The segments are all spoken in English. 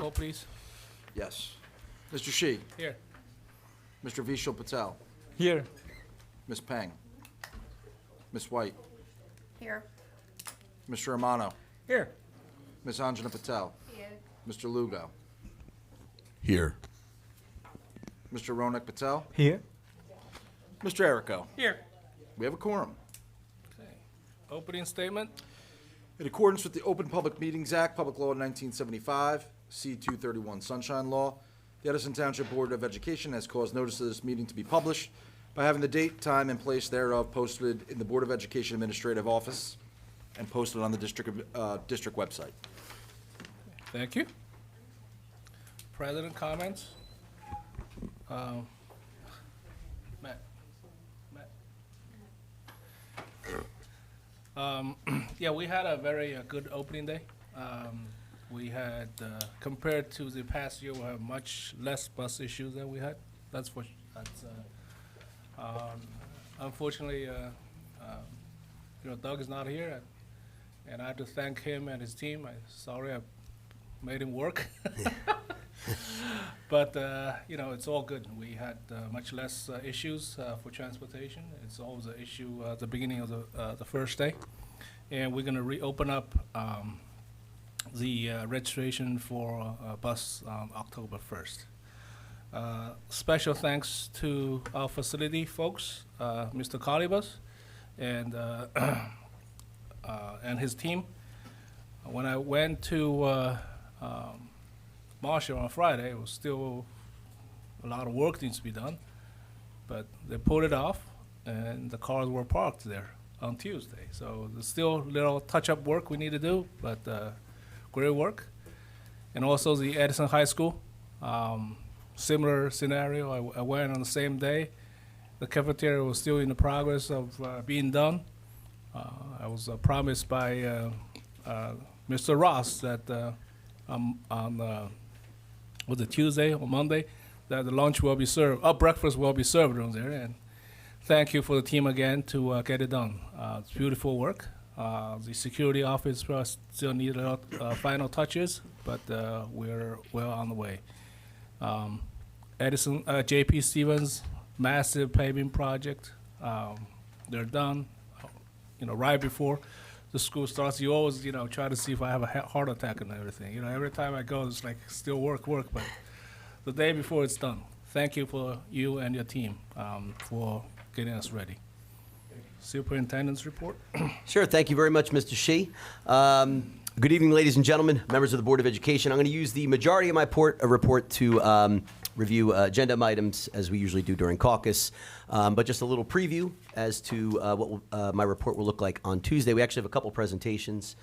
call, please. Yes. Mr. Shi. Here. Mr. Vishal Patel. Here. Ms. Peng. Ms. White. Here. Mr. Romano. Here. Ms. Anjana Patel. Here. Mr. Lugo. Here. Mr. Ronak Patel. Here. Mr. Errico. Here. We have a quorum. Okay. Opening statement. In accordance with the Open Public Meetings Act, Public Law 1975, C-231 Sunshine Law, the Edison Township Board of Education has caused notice of this meeting to be published by having the date, time, and place thereof posted in the Board of Education Administrative Office and posted on the district website. Thank you. President comments? Matt. Yeah, we had a very good opening day. We had, compared to the past year, we have much less bus issues than we had. That's unfortunately, Doug is not here, and I have to thank him and his team. Sorry I made him work. But, it's all good. We had much less issues for transportation. It's always an issue at the beginning of the first day. And we're going to reopen up the registration for a bus on October 1st. Special thanks to our facility folks, Mr. Colibus and his team. When I went to Marshall on Friday, it was still a lot of work needs to be done, but they pulled it off, and the cars were parked there on Tuesday. So there's still little touch-up work we need to do, but great work. And also the Edison High School, similar scenario. I went on the same day. The cafeteria was still in the progress of being done. I was promised by Mr. Ross that was it Tuesday or Monday, that the lunch will be served, breakfast will be served on there. And thank you for the team again to get it done. It's beautiful work. The security office still need a lot, final touches, but we're well on the way. Edison, J.P. Stevens, massive paving project. They're done. Right before the school starts, you always, try to see if I have a heart attack and everything. Every time I go, it's like still work, but the day before it's done. Thank you for you and your team for getting us ready. Superintendent's report. Sure. Thank you very much, Mr. Shi. Good evening, ladies and gentlemen, members of the Board of Education. I'm going to use the majority of my report to review agenda items, as we usually do during caucus, but just a little preview as to what my report will look like on Tuesday. We actually have a couple presentations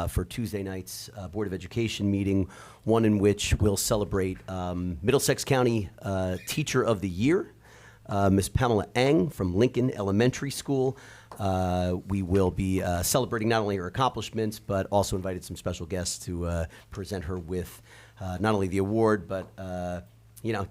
for Tuesday night's Board of Education meeting, one in which we'll celebrate Middlesex County Teacher of the Year, Ms. Pamela Eng from Lincoln Elementary School. We will be celebrating not only her accomplishments, but also invited some special guests to present her with not only the award, but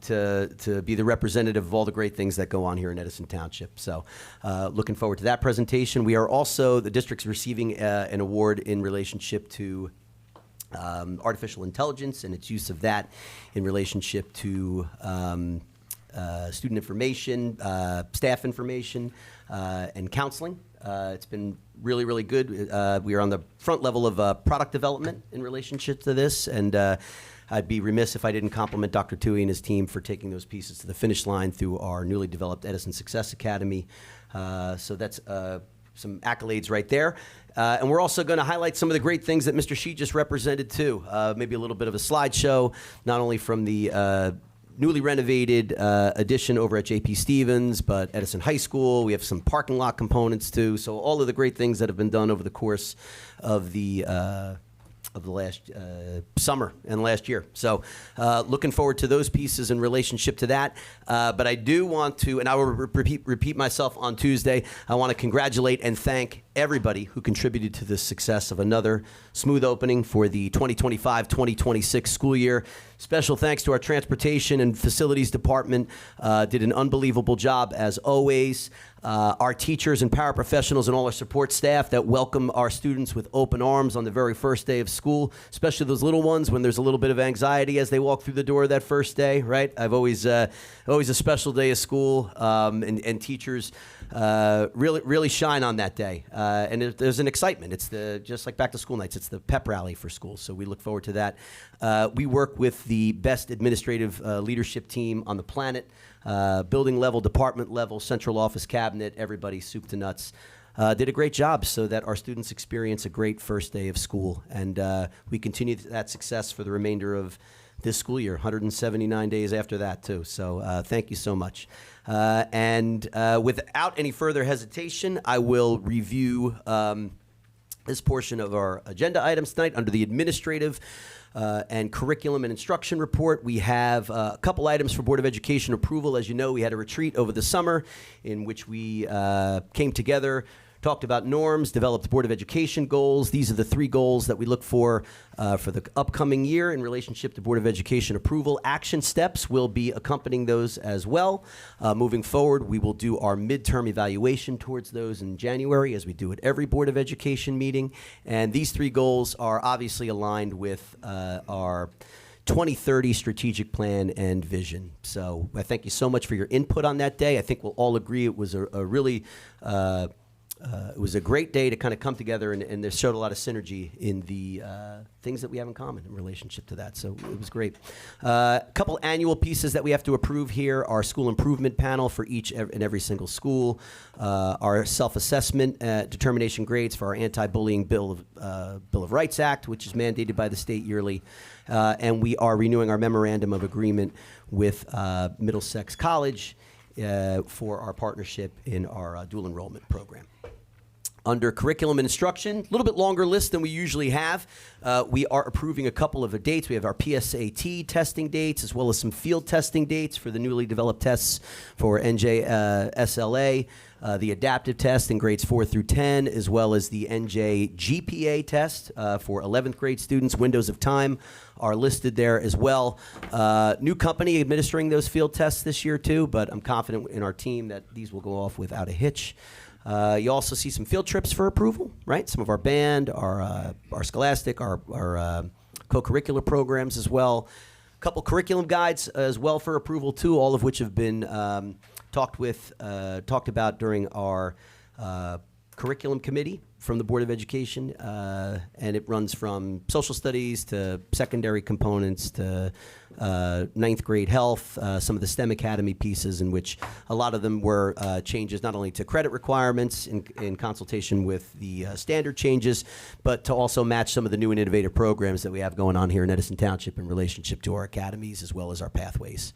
to be the representative of all the great things that go on here in Edison Township. So looking forward to that presentation. We are also, the district's receiving an award in relationship to artificial intelligence and its use of that in relationship to student information, staff information, and counseling. It's been really, really good. We are on the front level of product development in relationship to this, and I'd be remiss if I didn't compliment Dr. Tui and his team for taking those pieces to the finish line through our newly developed Edison Success Academy. So that's some accolades right there. And we're also going to highlight some of the great things that Mr. Shi just represented too. Maybe a little bit of a slideshow, not only from the newly renovated addition over at J.P. Stevens, but Edison High School. We have some parking lot components too. So all of the great things that have been done over the course of the last summer and last year. So looking forward to those pieces in relationship to that. But I do want to, and I will repeat myself on Tuesday, I want to congratulate and thank everybody who contributed to the success of another smooth opening for the 2025-2026 school year. Special thanks to our Transportation and Facilities Department. Did an unbelievable job, as always. Our teachers and paraprofessionals and all our support staff that welcome our students with open arms on the very first day of school, especially those little ones when there's a little bit of anxiety as they walk through the door that first day, right? I've always a special day of school, and teachers really shine on that day. And there's an excitement. It's just like back to school nights. It's the pep rally for school. So we look forward to that. We work with the best administrative leadership team on the planet, building level, department level, central office cabinet, everybody soup to nuts. Did a great job so that our students experience a great first day of school. And we continue that success for the remainder of this school year, 179 days after that, too. So thank you so much. And without any further hesitation, I will review this portion of our agenda items tonight under the administrative and curriculum and instruction report. We have a couple items for Board of Education approval. As you know, we had a retreat over the summer in which we came together, talked about norms, developed Board of Education goals. These are the 3 goals that we look for the upcoming year in relationship to Board of Education approval. Action steps will be accompanying those as well. Moving forward, we will do our midterm evaluation towards those in January, as we do at every Board of Education meeting. And these 3 goals are obviously aligned with our 2030 strategic plan and vision. So I thank you so much for your input on that day. I think we'll all agree it was a really it was a great day to kind of come together, and there showed a lot of synergy in the things that we have in common in relationship to that. So it was great. A couple annual pieces that we have to approve here: our school improvement panel for each and every single school, our self-assessment determination grades for our anti-bullying Bill of Rights Act, which is mandated by the state yearly, and we are renewing our memorandum of agreement with Middlesex College for our partnership in our dual enrollment program. Under curriculum and instruction, a little bit longer list than we usually have. We are approving a couple of the dates. We have our PSAT testing dates, as well as some field testing dates for the newly developed tests for NJ-SLA, the adaptive test in grades 4 through 10, as well as the NJ GPA test for 11th grade students. Windows of time are listed there as well. New company administering those field tests this year too, but I'm confident in our team that these will go off without a hitch. You also see some field trips for approval, right? Some of our band, our scholastic, our co-curricular programs as well. A couple curriculum guides as well for approval too, all of which have been talked about during our curriculum committee from the Board of Education, and it runs from social studies to secondary components to 9th grade health, some of the STEM Academy pieces, in which a lot of them were changes not only to credit requirements in consultation with the standard changes, but to also match some of the new and innovative programs that we have going on here in Edison Township in relationship to our academies as well as our pathways.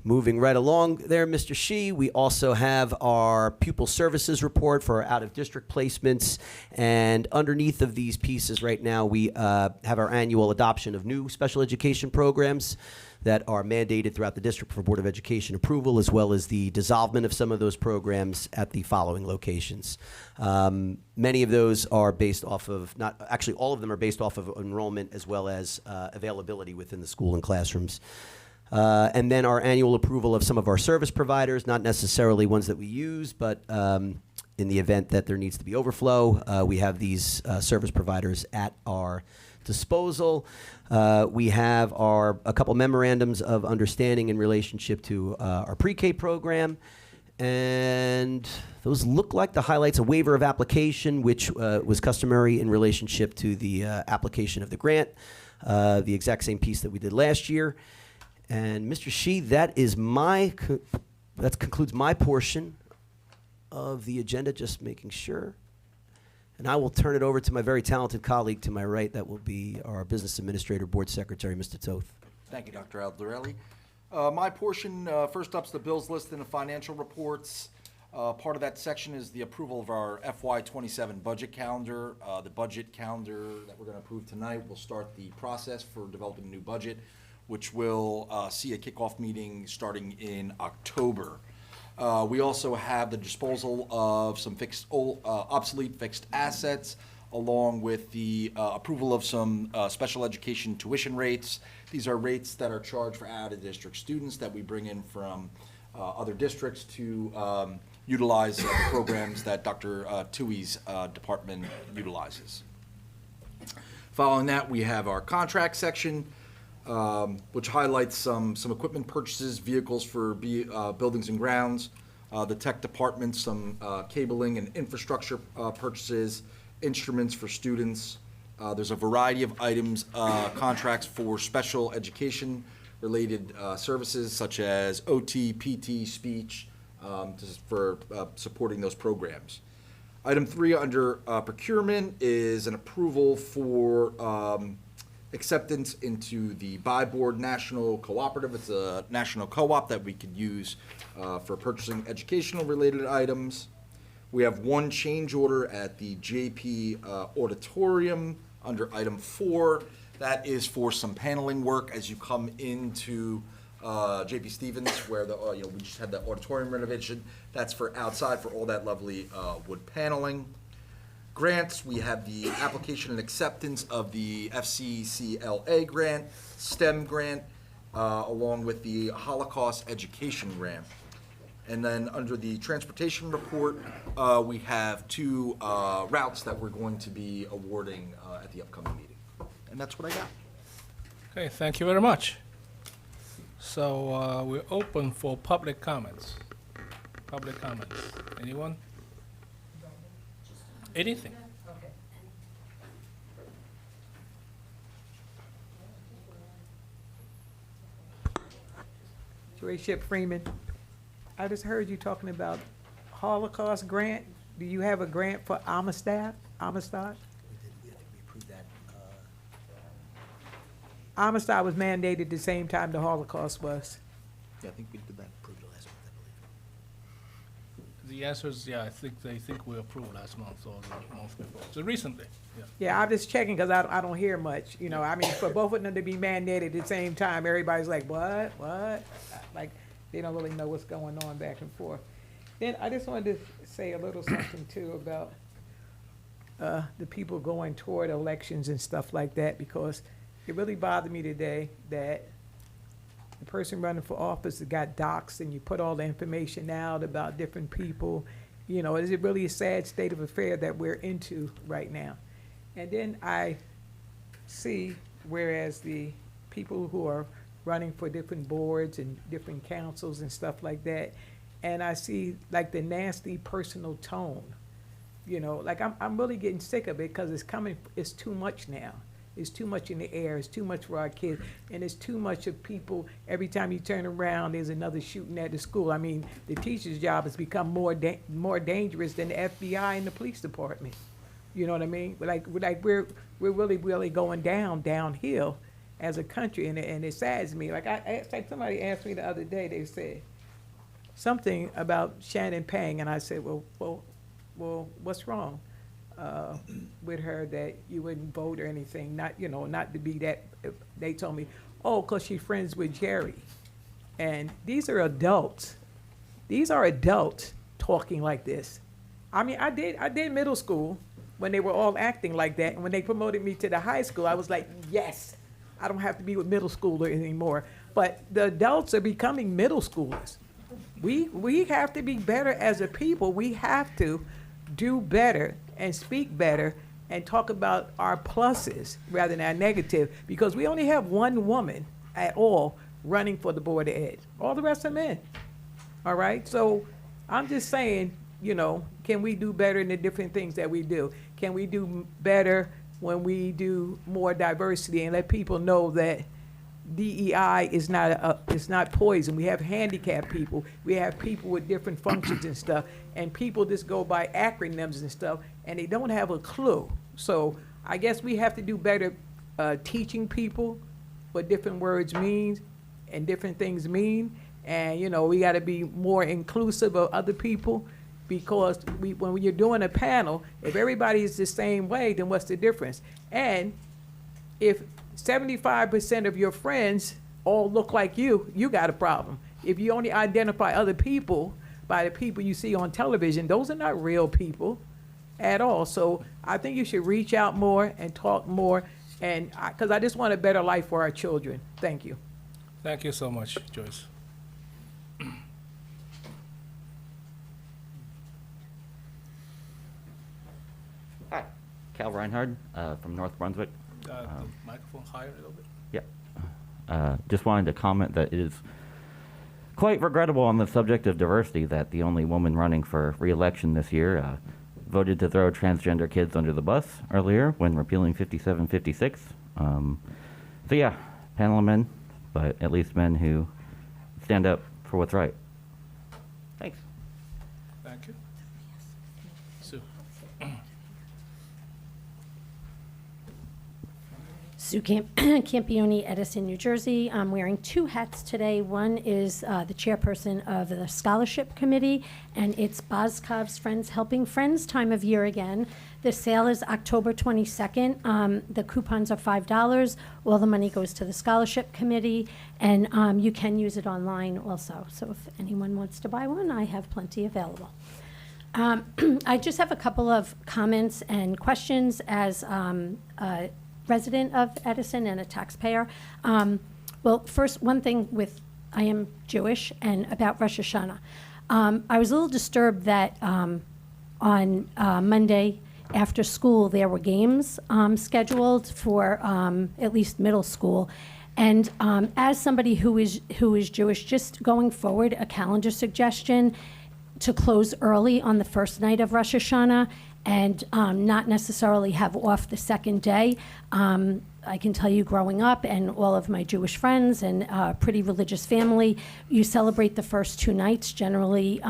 Moving right along there, Mr. Shi, we also have our pupil services report for our out-of-district placements. And underneath of these pieces right now, we have our annual adoption of new special education programs that are mandated throughout the district for Board of Education approval, as well as the dissolvement of some of those programs at the following locations. Many of those are based off of, not actually all of them are based off of enrollment as well as availability within the school and classrooms. And then our annual approval of some of our service providers, not necessarily ones that we use, but in the event that there needs to be overflow, we have these service providers at our disposal. We have a couple memorandums of understanding in relationship to our pre-K program. And those look like the highlights: a waiver of application, which was customary in relationship to the application of the grant, the exact same piece that we did last year. And Mr. Shi, that concludes my portion of the agenda, just making sure. And I will turn it over to my very talented colleague to my right. That will be our Business Administrator, Board Secretary, Mr. Toth. Thank you, Dr. Aldarelli. My portion, first up's the bills list and the financial reports. Part of that section is the approval of our FY27 budget calendar. The budget calendar that we're going to approve tonight will start the process for developing a new budget, which will see a kickoff meeting starting in October. We also have the disposal of some obsolete fixed assets, along with the approval of some special education tuition rates. These are rates that are charged for out-of-district students that we bring in from other districts to utilize the programs that Dr. Tui's department utilizes. Following that, we have our contract section, which highlights some equipment purchases, vehicles for buildings and grounds, the tech department, some cabling and infrastructure purchases, instruments for students. There's a variety of items, contracts for special education related services such as OT, PT, speech, for supporting those programs. Item 3 under procurement is an approval for acceptance into the Buy Board National Cooperative. It's a national co-op that we could use for purchasing educational related items. We have one change order at the JP Auditorium under item 4. That is for some paneling work as you come into JP Stevens, where we just had the auditorium renovation. That's for outside for all that lovely wood paneling. Grants, we have the application and acceptance of the FCCLA grant, STEM grant, along with the Holocaust education grant. And then under the transportation report, we have 2 routes that we're going to be awarding at the upcoming meeting. And that's what I got. Okay, thank you very much. So we're open for public comments. Public comments. Anyone? Anything? Ray Ship Freeman, I just heard you talking about Holocaust grant. Do you have a grant for Amistad? Amistad? We approved that. Amistad was mandated the same time the Holocaust was. Yeah, I think we did that. Approved it last month, I believe. The answer is, yeah, they think we approved last month or the month before. So recently, yeah. Yeah, I'm just checking because I don't hear much, you know, I mean, for both of them to be mandated at the same time, everybody's like, what? Like, they don't really know what's going on back and forth. Then I just wanted to say a little something too about the people going toward elections and stuff like that, because it really bothered me today that the person running for office that got doxxed and you put all the information out about different people. You know, is it really a sad state of affair that we're into right now? And then I see, whereas the people who are running for different boards and different councils and stuff like that, and I see like the nasty personal tone, you know, like I'm really getting sick of it because it's too much now. It's too much in the air, it's too much for our kids, and it's too much of people, every time you turn around, there's another shooting at the school. I mean, the teacher's job has become more dangerous than the FBI and the police department. You know what I mean? Like we're really going downhill as a country, and it saddens me. Like somebody asked me the other day, they said something about Shannon Pang, and I said, well, what's wrong with her that you wouldn't vote or anything? Not to be that. They told me, oh, 'cause she's friends with Jerry, and these are adults. These are adults talking like this. I mean, I did middle school when they were all acting like that, and when they promoted me to the high school, I was like, yes, I don't have to be with middle schoolers anymore. But the adults are becoming middle schoolers. We have to be better as a people. We have to do better and speak better and talk about our pluses rather than our negative, because we only have one woman at all running for the Board of Ed. All the rest are men. All right? So I'm just saying, can we do better in the different things that we do? Can we do better when we do more diversity and let people know that DEI is not poison? We have handicapped people. We have people with different functions and stuff, and people just go by acronyms and stuff, and they don't have a clue. So I guess we have to do better teaching people what different words mean and different things mean, and we got to be more inclusive of other people, because when you're doing a panel, if everybody is the same way, then what's the difference? And if 75% of your friends all look like you got a problem. If you only identify other people by the people you see on television. Those are not real people at all. So I think you should reach out more and talk more, and because I just want a better life for our children. Thank you. Thank you so much, Joyce. Hi, Cal Reinhard from North Brunswick. The microphone higher a little bit. Yeah. Just wanted to comment that it is quite regrettable on the subject of diversity that the only woman running for re-election this year voted to throw transgender kids under the bus earlier when repealing 5756. So yeah, panel of men, but at least men who stand up for what's right. Thanks. Thank you. Sue. Sue Campione, Edison, New Jersey. I'm wearing two hats today. One is the chairperson of the Scholarship Committee, and it's Boscov's Friends Helping Friends time of year again. The sale is October 22nd. The coupons are $5. All the money goes to the Scholarship Committee, and you can use it online also. So if anyone wants to buy one, I have plenty available. I just have a couple of comments and questions as a resident of Edison and a taxpayer. Well, first, one thing with, I am Jewish, and about Rosh Hashanah. I was a little disturbed that on Monday after school, there were games scheduled for at least middle school. And as somebody who is Jewish, just going forward, a calendar suggestion to close early on the first night of Rosh Hashanah and not necessarily have off the second day. I can tell you, growing up and all of my Jewish friends and a pretty religious family, you celebrate the first 2 nights. Generally,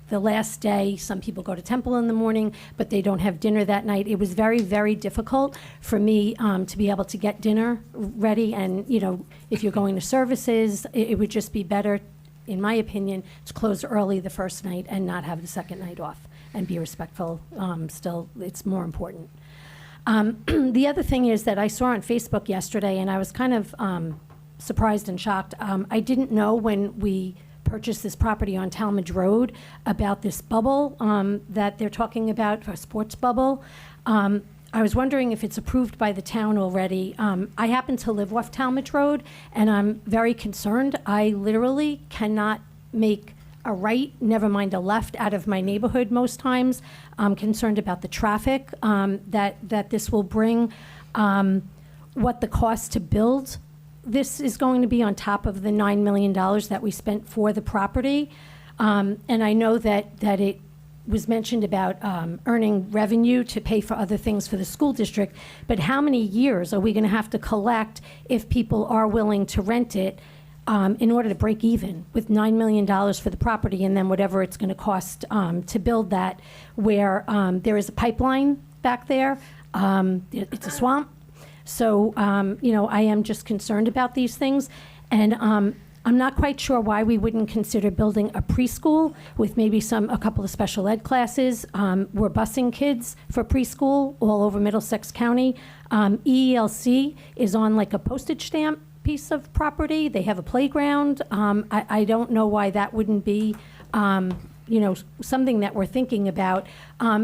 the last day, some people go to temple in the morning, but they don't have dinner that night. It was very, very difficult for me to be able to get dinner ready. And, you know, if you're going to services, it would just be better, in my opinion, to close early the first night and not have the second night off and be respectful. Still, it's more important. The other thing is that I saw on Facebook yesterday, and I was kind of surprised and shocked. I didn't know when we purchased this property on Talmadge Road about this bubble that they're talking about, a sports bubble. I was wondering if it's approved by the town already. I happen to live off Talmadge Road, and I'm very concerned. I literally cannot make a right, never mind a left, out of my neighborhood most times. I'm concerned about the traffic that this will bring, what the cost to build this is going to be on top of the $9 million that we spent for the property. And I know that it was mentioned about earning revenue to pay for other things for the school district, but how many years are we going to have to collect if people are willing to rent it in order to break even with $9 million for the property and then whatever it's going to cost to build that, where there is a pipeline back there. It's a swamp. So, you know, I am just concerned about these things. And I'm not quite sure why we wouldn't consider building a preschool with maybe a couple of special ed classes. We're busing kids for preschool all over Middlesex County. EELC is on like a postage stamp piece of property. They have a playground. I don't know why that wouldn't be, you know, something that we're thinking about,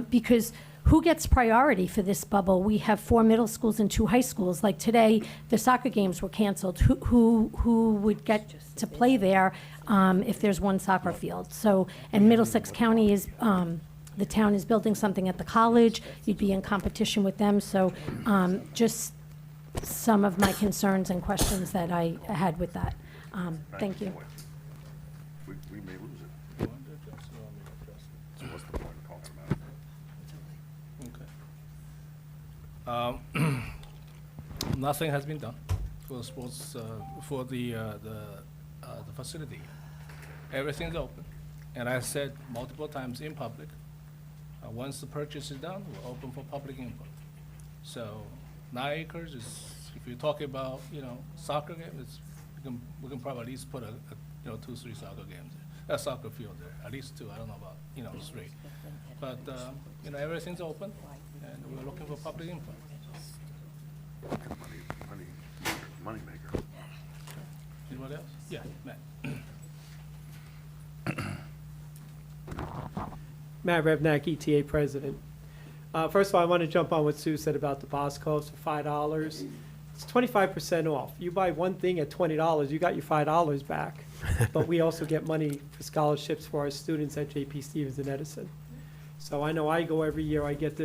because who gets priority for this bubble? We have 4 middle schools and 2 high schools. Like today, the soccer games were canceled. Who would get to play there if there's one soccer field? So, and Middlesex County is, the town is building something at the college. You'd be in competition with them. So just some of my concerns and questions that I had with that. Thank you. We may lose it. So what's the point of talking about it? Okay. Nothing has been done for the sports, for the facility. Everything's open. And I said multiple times in public, once the purchase is done, we're open for public input. So 9 acres is, if you're talking about, you know, soccer game, it's, we can probably at least put you know, 2, 3 soccer games there, a soccer field there, at least 2, I don't know about, you know, 3. But, you know, everything's open, and we're looking for public input. Money maker. Anybody else? Yeah, Matt. Matt Revnak, ETA president. First of all, I want to jump on what Sue said about the Boscovs for $5. It's 25% off. You buy one thing at $20, you got your $5 back. But we also get money for scholarships for our students at JP Stevens and Edison. So I know I go every year, I get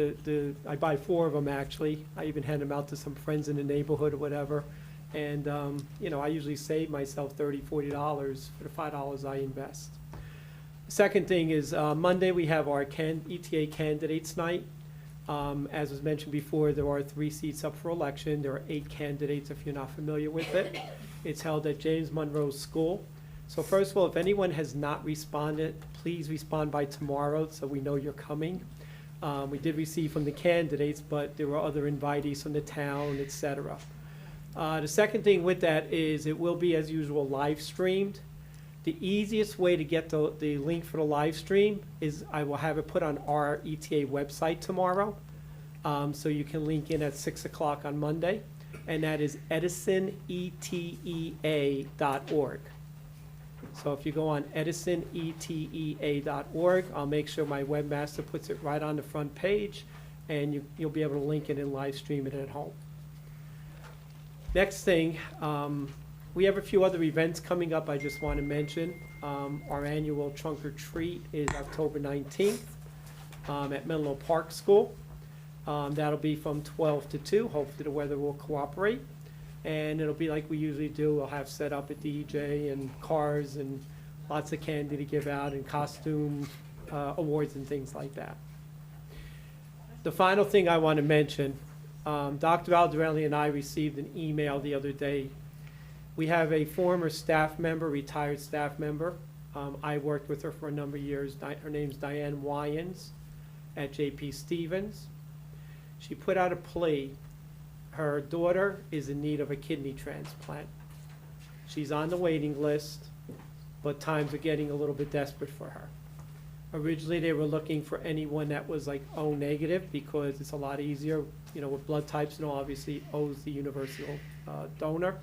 I buy 4 of them actually. I even hand them out to some friends in the neighborhood or whatever. And, you know, I usually save myself $30, $40 for the $5 I invest. Second thing is, Monday we have our ETA candidates night. As was mentioned before, there are 3 seats up for election. There are 8 candidates if you're not familiar with it. It's held at James Monroe School. So first of all, if anyone has not responded, please respond by tomorrow so we know you're coming. We did receive from the candidates, but there were other invitees from the town, et cetera. The second thing with that is it will be, as usual, live streamed. The easiest way to get the link for the live stream is I will have it put on our ETA website tomorrow. So you can link in at 6 o'clock on Monday, and that is edisonETEA.org. So if you go on edisonETEA.org, I'll make sure my webmaster puts it right on the front page, and you'll be able to link it and live stream it at home. Next thing, we have a few other events coming up I just want to mention. Our annual trunk or treat is October 19th at Menlo Park School. That'll be from 12 to 2. Hopefully the weather will cooperate. And it'll be like we usually do. We'll have set up a DJ and cars and lots of candy to give out and costume awards and things like that. The final thing I want to mention, Dr. Aldarelli and I received an email the other day. We have a former staff member, retired staff member. I worked with her for a number of years. Her name's Diane Wyans at JP Stevens. She put out a plea. Her daughter is in need of a kidney transplant. She's on the waiting list, but times are getting a little bit desperate for her. Originally, they were looking for anyone that was like O negative because it's a lot easier, you know, with blood types and all, obviously O's the universal donor.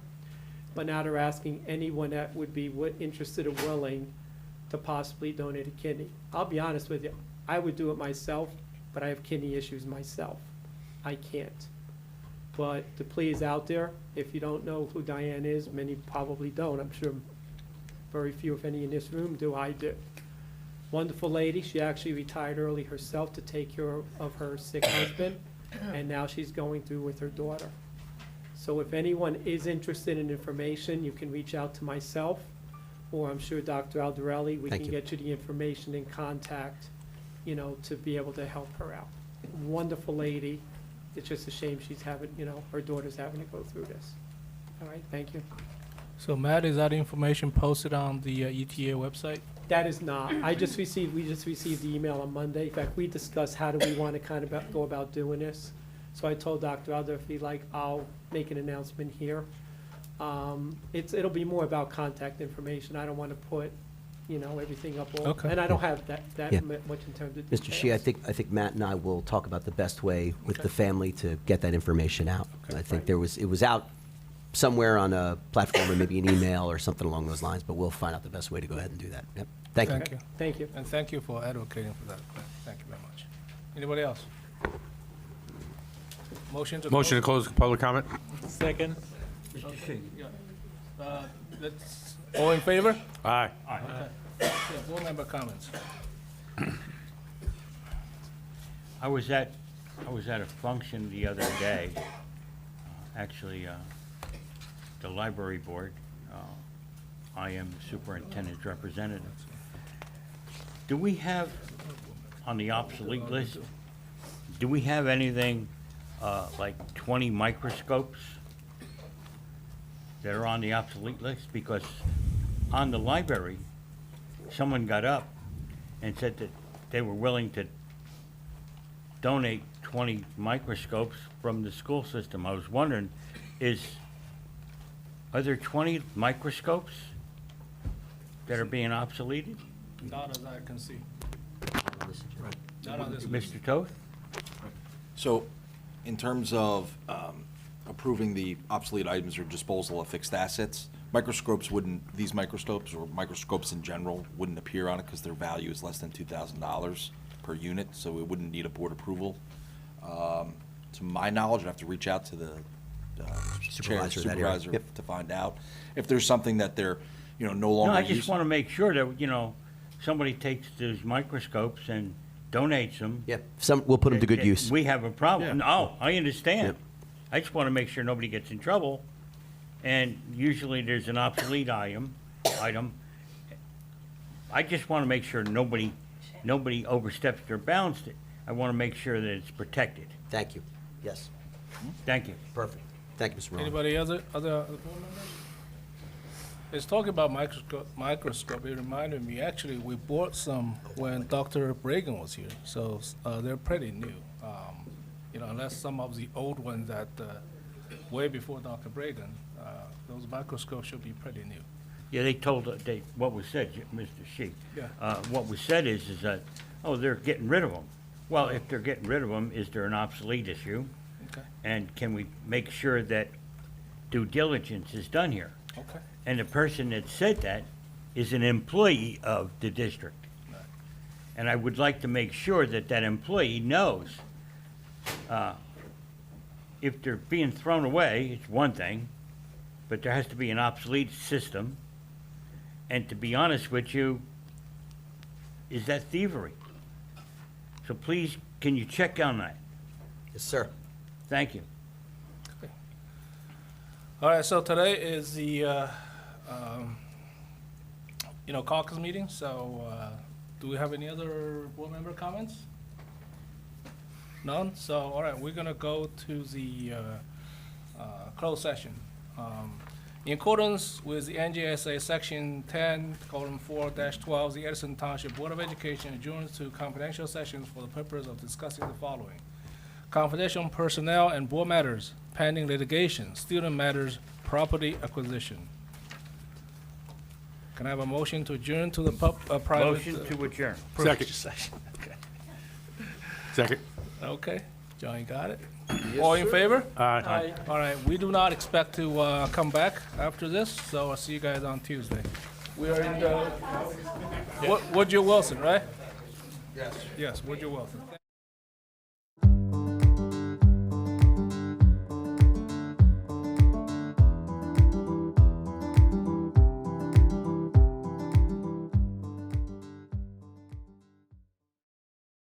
But now they're asking anyone that would be interested or willing to possibly donate a kidney. I'll be honest with you, I would do it myself, but I have kidney issues myself. I can't. But the plea is out there. If you don't know who Diane is, many probably don't. I'm sure very few, if any, in this room do. I do. Wonderful lady. She actually retired early herself to take care of her sick husband, and now she's going through with her daughter. So if anyone is interested in information, you can reach out to myself, or I'm sure Dr. Aldarelli. We can get you the information and contact, you know, to be able to help her out. Wonderful lady. It's just a shame she's having, you know, her daughter's having to go through this. All right, thank you. So Matt, is that information posted on the ETA website? That is not. We just received the email on Monday. In fact, we discussed how do we want to kind of go about doing this. So I told Dr. Alder if he'd like, I'll make an announcement here. It'll be more about contact information. I don't want to put, you know, everything up all. Okay. And I don't have that Yeah. much in terms of details. Mr. Shea, I think Matt and I will talk about the best way with the family to get that information out. Okay. I think it was out somewhere on a platform or maybe an email or something along those lines, but we'll find out the best way to go ahead and do that. Yep. Thank you. Thank you. Thank you. And thank you for advocating for that. Thank you very much. Anybody else? Motion to Motion to close public comment? Second. Okay, yeah. All in favor? Aye. Yeah, board member comments. I was at a function the other day, actually, the library board. I am superintendent's representative. Do we have, on the obsolete list, do we have anything like 20 microscopes that are on the obsolete list? Because on the library, someone got up and said that they were willing to donate 20 microscopes from the school system. I was wondering, are there 20 microscopes that are being obsoleted? Not as I can see. Not on this list. Mr. Toth? So, in terms of approving the obsolete items or disposal of fixed assets, these microscopes or microscopes in general wouldn't appear on it because their value is less than $2,000. per unit, so it wouldn't need a board approval. To my knowledge, I'd have to reach out to the Supervisor of that area. supervisor Yep. to find out if there's something that they're, no No, longer I using. just want to make sure that, somebody takes those microscopes and donates them. Yeah, we'll put them to good that use. We have a problem. No, I understand. Yep. I just want to make sure nobody gets in trouble. And usually there's an obsolete item. I just want to make sure nobody oversteps their bounds. I want to make sure that it's protected. Thank you. Yes, Thank you. perfect. Thank you, Mr. Morone. Anybody other board members? It's talking about microscope. It reminded me, actually, we bought some when Dr. Bragan was here, so they're pretty new. Unless some of the old ones that way before Dr. Bragan, those microscopes should be pretty new. Yeah, they told, what was said, Mr. Shi. Yeah. What was said is that, they're getting rid of them. Well, if they're getting rid of them, is there an obsolete issue? Okay. And can we make sure that due diligence is done here? Okay. And the person that said that is an employee of the district. Right. And I would like to make sure that that employee knows, if they're being thrown away, it's one thing, but there has to be an obsolete system. And to be honest with you, is that thievery? So please, can you check on that? Yes, sir. Thank you. All right, so today is the, caucus meeting, so do we have any other board member comments? None? So, all right, we're gonna go to the closed session. In accordance with the NJSA Section 10:4-12, the Edison Township Board of Education adjourns to confidential sessions for the purpose of discussing the following: confidential personnel and board matters, pending litigation, student matters, property acquisition. Can I have a motion to adjourn to the private? Motion to adjourn. privilege session? Okay. Second. Okay, John, you got it? All in favor? Aye. All right, we do not expect to come back after this, so I'll see you guys on Tuesday. We are in the, Woodrow Wilson, right? Yes. Yes, Woodrow Wilson.